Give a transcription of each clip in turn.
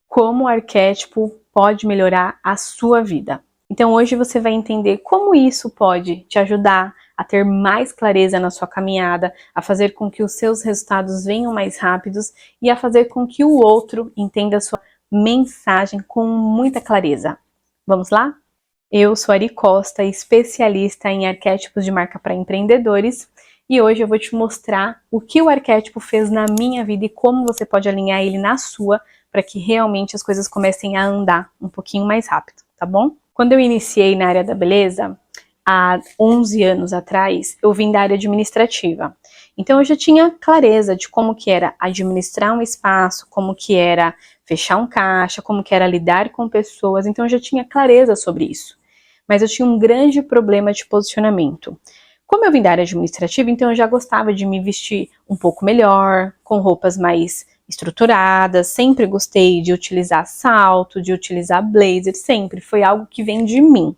como o arquétipo pode melhorar a sua vida. Então hoje você vai entender como isso pode te ajudar a ter mais clareza na sua caminhada, a fazer com que os seus resultados venham mais rápidos e a fazer com que o outro entenda a sua mensagem com muita clareza. Vamos lá? Eu sou Ari Costa, especialista em arquétipos de marca para empreendedores, e hoje eu vou te mostrar o que o arquétipo fez na minha vida e como você pode alinhar ele na sua, para que realmente as coisas comecem a andar um pouquinho mais rápido, tá bom? Quando eu iniciei na área da beleza, há 11 anos atrás, eu vim da área administrativa. Então eu já tinha clareza de como que era administrar um espaço, como que era fechar um caixa, como que era lidar com pessoas, então eu já tinha clareza sobre isso. Mas eu tinha um grande problema de posicionamento. Como eu vim da área administrativa, então eu já gostava de me vestir um pouco melhor, com roupas mais estruturadas, sempre gostei de utilizar salto, de utilizar blazer, sempre, foi algo que vem de mim.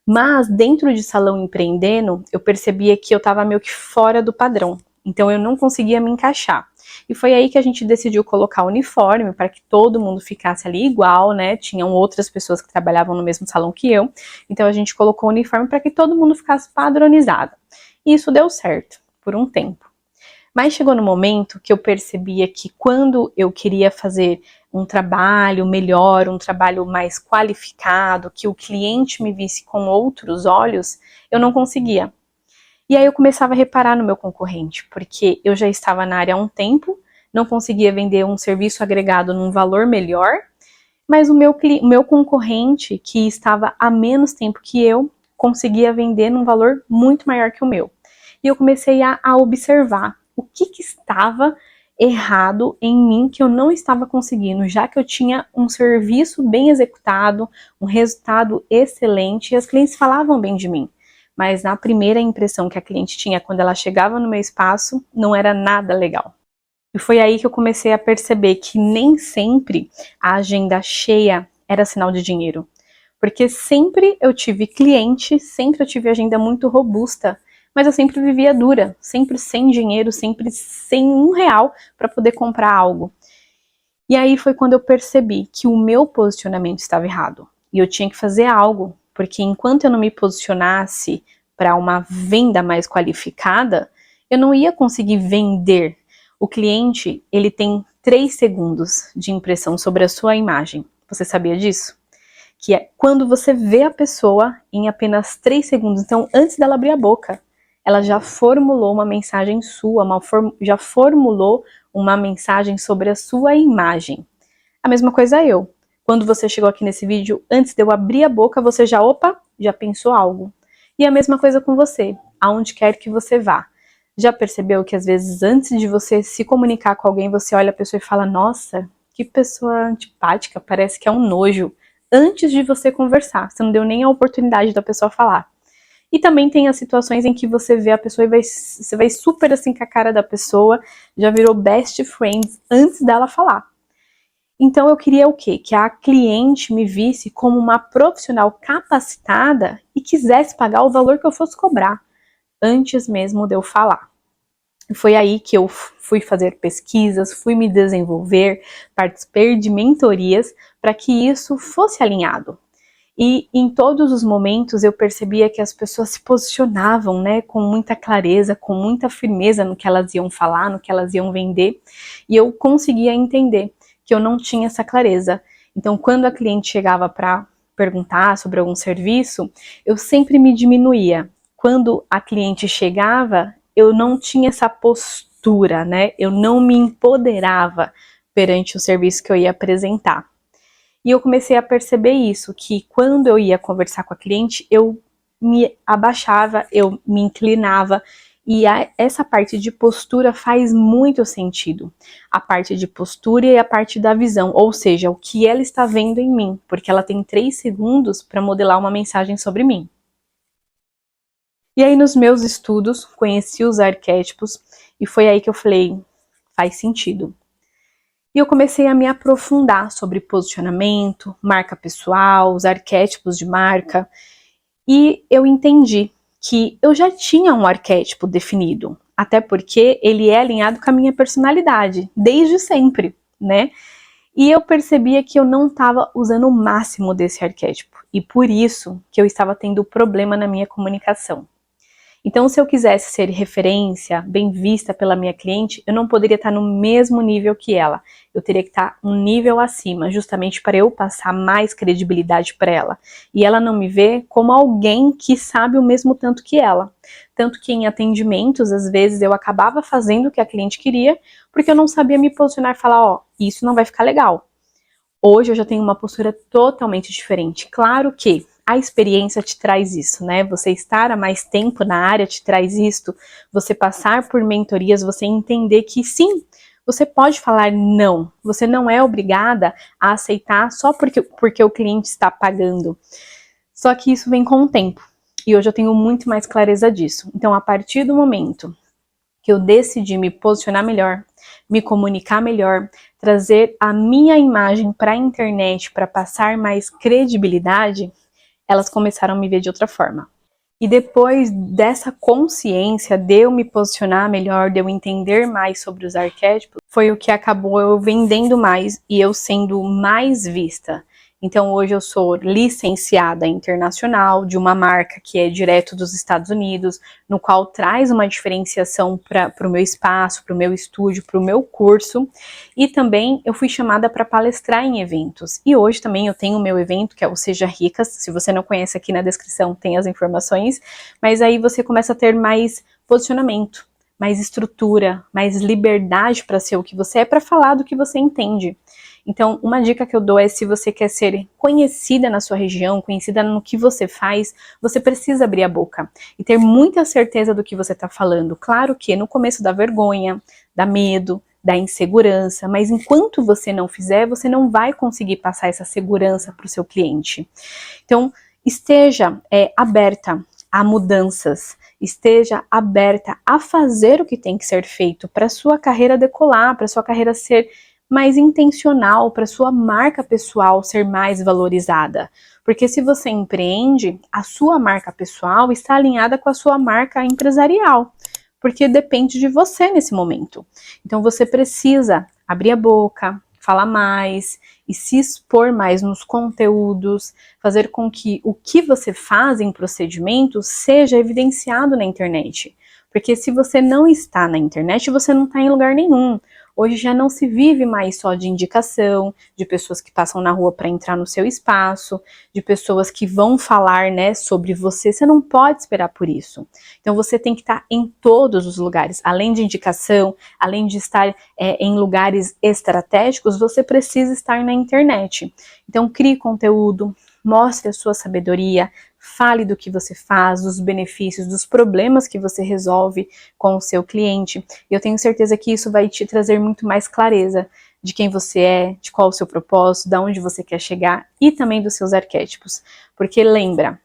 Mas dentro de salão empreendendo, eu percebia que eu estava meio que fora do padrão, então eu não conseguia me encaixar. E foi aí que a gente decidiu colocar uniforme para que todo mundo ficasse ali igual, né? Tinham outras pessoas que trabalhavam no mesmo salão que eu, então a gente colocou uniforme para que todo mundo ficasse padronizado. E isso deu certo por um tempo. Mas chegou no momento que eu percebia que quando eu queria fazer um trabalho melhor, um trabalho mais qualificado, que o cliente me visse com outros olhos, eu não conseguia. E aí eu começava a reparar no meu concorrente, porque eu já estava na área há um tempo, não conseguia vender um serviço agregado num valor melhor, mas o meu concorrente, que estava há menos tempo que eu, conseguia vender num valor muito maior que o meu. E eu comecei a observar o que estava errado em mim que eu não estava conseguindo, já que eu tinha um serviço bem executado, um resultado excelente, e as clientes falavam bem de mim. Mas na primeira impressão que a cliente tinha quando ela chegava no meu espaço, não era nada legal. E foi aí que eu comecei a perceber que nem sempre a agenda cheia era sinal de dinheiro. Porque sempre eu tive cliente, sempre eu tive agenda muito robusta, mas eu sempre vivia dura, sempre sem dinheiro, sempre sem R$ 1 para poder comprar algo. E aí foi quando eu percebi que o meu posicionamento estava errado. E eu tinha que fazer algo, porque enquanto eu não me posicionasse para uma venda mais qualificada, eu não ia conseguir vender. O cliente, ele tem 3 segundos de impressão sobre a sua imagem. Você sabia disso? Que é quando você vê a pessoa em apenas 3 segundos. Então, antes dela abrir a boca, ela já formulou uma mensagem sua, já formulou uma mensagem sobre a sua imagem. A mesma coisa eu. Quando você chegou aqui nesse vídeo, antes de eu abrir a boca, você já pensou algo. E a mesma coisa com você, aonde quer que você vá. Já percebeu que às vezes antes de você se comunicar com alguém, você olha a pessoa e fala, nossa, que pessoa antipática, parece que é um nojo. Antes de você conversar, você não deu nem a oportunidade da pessoa falar. E também tem as situações em que você vê a pessoa e você vai super assim com a cara da pessoa, já virou best friends antes dela falar. Então eu queria o quê? Que a cliente me visse como uma profissional capacitada e quisesse pagar o valor que eu fosse cobrar, antes mesmo de eu falar. Foi aí que eu fui fazer pesquisas, fui me desenvolver, participei de mentorias para que isso fosse alinhado. E em todos os momentos eu percebia que as pessoas se posicionavam, né, com muita clareza, com muita firmeza no que elas iam falar, no que elas iam vender, e eu conseguia entender que eu não tinha essa clareza. Então, quando a cliente chegava para perguntar sobre algum serviço, eu sempre me diminuía. Quando a cliente chegava, eu não tinha essa postura, né? Eu não me empoderava perante o serviço que eu ia apresentar. E eu comecei a perceber isso, que quando eu ia conversar com a cliente, eu me abaixava, eu me inclinava, e essa parte de postura faz muito sentido. A parte de postura e a parte da visão, ou seja, o que ela está vendo em mim, porque ela tem 3 segundos para modelar uma mensagem sobre mim. E aí nos meus estudos, conheci os arquétipos, e foi aí que eu falei, faz sentido. E eu comecei a me aprofundar sobre posicionamento, marca pessoal, os arquétipos de marca, e eu entendi que eu já tinha um arquétipo definido, até porque ele é alinhado com a minha personalidade, desde sempre, né? E eu percebia que eu não estava usando o máximo desse arquétipo. E por isso que eu estava tendo problema na minha comunicação. Então, se eu quisesse ser referência, bem vista pela minha cliente, eu não poderia estar no mesmo nível que ela. Eu teria que estar um nível acima, justamente para eu passar mais credibilidade para ela. E ela não me vê como alguém que sabe o mesmo tanto que ela. Tanto que em atendimentos, às vezes, eu acabava fazendo o que a cliente queria, porque eu não sabia me posicionar e falar, ó, isso não vai ficar legal. Hoje eu já tenho uma postura totalmente diferente. Claro que a experiência te traz isso, né? Você estar há mais tempo na área te traz isso. Você passar por mentorias, você entender que sim, você pode falar não. Você não é obrigada a aceitar só porque o cliente está pagando. Só que isso vem com o tempo. E hoje eu tenho muito mais clareza disso. Então, a partir do momento que eu decidi me posicionar melhor, me comunicar melhor, trazer a minha imagem para a internet para passar mais credibilidade, elas começaram a me ver de outra forma. E depois dessa consciência de eu me posicionar melhor, de eu entender mais sobre os arquétipos, foi o que acabou eu vendendo mais e eu sendo mais vista. Então hoje eu sou licenciada internacional de uma marca que é direto dos Estados Unidos, no qual traz uma diferenciação para o meu espaço, para o meu estúdio, para o meu curso. E também eu fui chamada para palestrar em eventos. E hoje também eu tenho o meu evento, que é o Seja Ricas. Se você não conhece, aqui na descrição tem as informações. Mas aí você começa a ter mais posicionamento, mais estrutura, mais liberdade para ser o que você é, para falar do que você entende. Então, uma dica que eu dou é, se você quer ser conhecida na sua região, conhecida no que você faz, você precisa abrir a boca e ter muita certeza do que você está falando. Claro que no começo dá vergonha, dá medo, da insegurança, mas enquanto você não fizer, você não vai conseguir passar essa segurança para o seu cliente. Então, esteja aberta a mudanças, esteja aberta a fazer o que tem que ser feito para sua carreira decolar, para sua carreira ser mais intencional, para sua marca pessoal ser mais valorizada. Porque se você empreende, a sua marca pessoal está alinhada com a sua marca empresarial, porque depende de você nesse momento. Então você precisa abrir a boca, falar mais e se expor mais nos conteúdos, fazer com que o que você faz em procedimentos seja evidenciado na internet. Porque se você não está na internet, você não está em lugar nenhum. Hoje já não se vive mais só de indicação, de pessoas que passam na rua para entrar no seu espaço, de pessoas que vão falar, né, sobre você. Você não pode esperar por isso. Então você tem que estar em todos os lugares. Além de indicação, além de estar em lugares estratégicos, você precisa estar na internet. Então crie conteúdo, mostre a sua sabedoria, fale do que você faz, dos benefícios, dos problemas que você resolve com o seu cliente. E eu tenho certeza que isso vai te trazer muito mais clareza de quem você é, de qual é o seu propósito, de onde você quer chegar e também dos seus arquétipos. Porque lembra,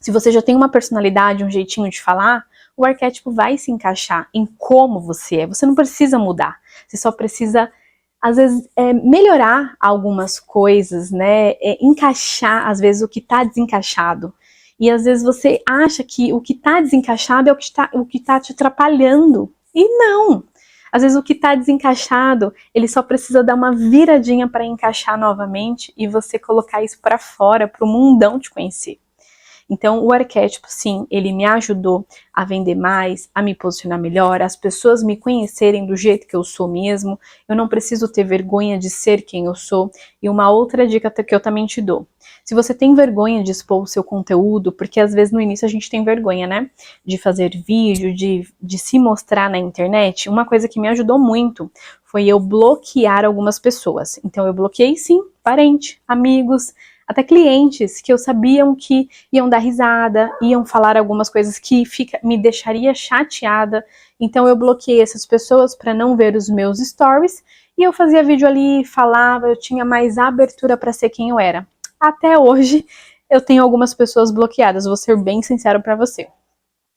se você já tem uma personalidade, um jeitinho de falar, o arquétipo vai se encaixar em como você é. Você não precisa mudar, você só precisa, às vezes, melhorar algumas coisas, né? Encaixar, às vezes, o que está desencaixado. E às vezes você acha que o que está desencaixado é o que tá te atrapalhando. E não! Às vezes o que está desencaixado, ele só precisa dar uma viradinha para encaixar novamente e você colocar isso para fora, para o mundão te conhecer. Então, o arquétipo, sim, ele me ajudou a vender mais, a me posicionar melhor, as pessoas me conhecerem do jeito que eu sou mesmo. Eu não preciso ter vergonha de ser quem eu sou. E uma outra dica que eu também te dou. Se você tem vergonha de expor o seu conteúdo, porque às vezes no início a gente tem vergonha, né? De fazer vídeo, de se mostrar na internet. Uma coisa que me ajudou muito foi eu bloquear algumas pessoas. Então, eu bloqueei, sim, parente, amigos, até clientes que eu sabiam que iam dar risada, iam falar algumas coisas que me deixaria chateada. Então eu bloqueei essas pessoas para não ver os meus stories e eu fazia vídeo ali, falava, eu tinha mais abertura para ser quem eu era. Até hoje eu tenho algumas pessoas bloqueadas, vou ser bem sincero para você.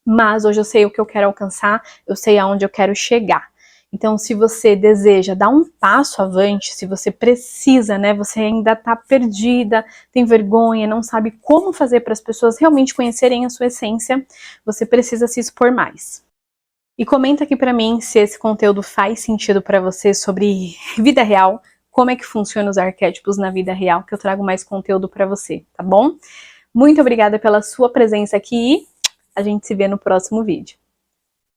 Mas hoje eu sei o que eu quero alcançar, eu sei aonde eu quero chegar. Então, se você deseja dar um passo avante, se você precisa, né, você ainda está perdida, tem vergonha, não sabe como fazer para as pessoas realmente conhecerem a sua essência, você precisa se expor mais. E comenta aqui para mim se esse conteúdo faz sentido para você sobre vida real, como é que funcionam os arquétipos na vida real, que eu trago mais conteúdo para você, tá bom? Muito obrigada pela sua presença aqui e a gente se vê no próximo vídeo.